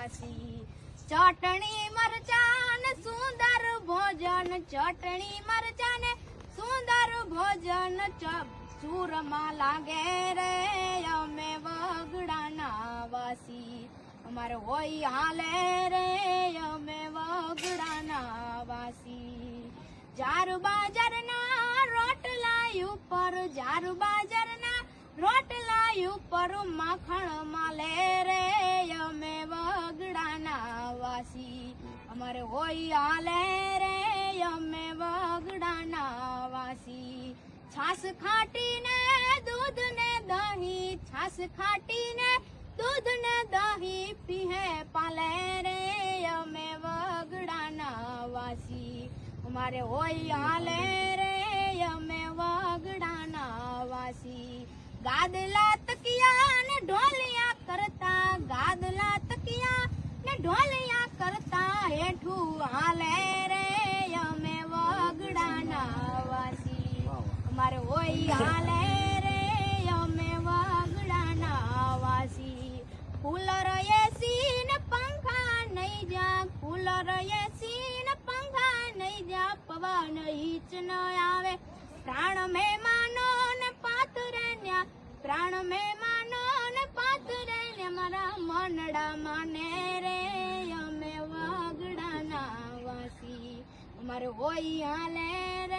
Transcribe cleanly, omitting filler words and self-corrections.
વાસી ચટણી મરચાં ને સુંદર ભોજન ચટણી મરચાં ને સુંદર ભોજન ચૂરમાં લાગે રે અમે વગડાના વાસી અમારે હોય હાલે રે અમે વગડાના વાસી જારુ બાજરના રોટલા ઉપર જારુ બાજરના રોટલા ઉપર માખણ માલે રે અમે વગડાના વાસી અમારે હોય હાલે રે અમે વગડાના વાસી છાસ ખાટીને દૂધ ને દહીં છાસ ખાટીને દૂધ ને દહીં પીહે પાલે રે અમે વગડાના વાસી અમારે હોય હાલે રે અમે વગડાના વાસી ગાદલા તકિયા ને ઢોલિયા કરતા ગાદલા તકિયા ને ઢોલિયા કરતા હેઠું હાલે રે અમે વગડાના વાસી અમારે હોય હાલે રે અમે વગડાના વાસી કુલર એસી ને પંખા નહીં જા કુલર એસી ને પંખા નહીં જા પવન હિચ ન આવે પ્રાણ મહેમાનો ને પાથરે ન્યા પ્રાણ મહેમાનો ને પાથરે ન્યા મારા મનડા માને રે અમે વગડાના વાસી અમારે હોય હાલે રે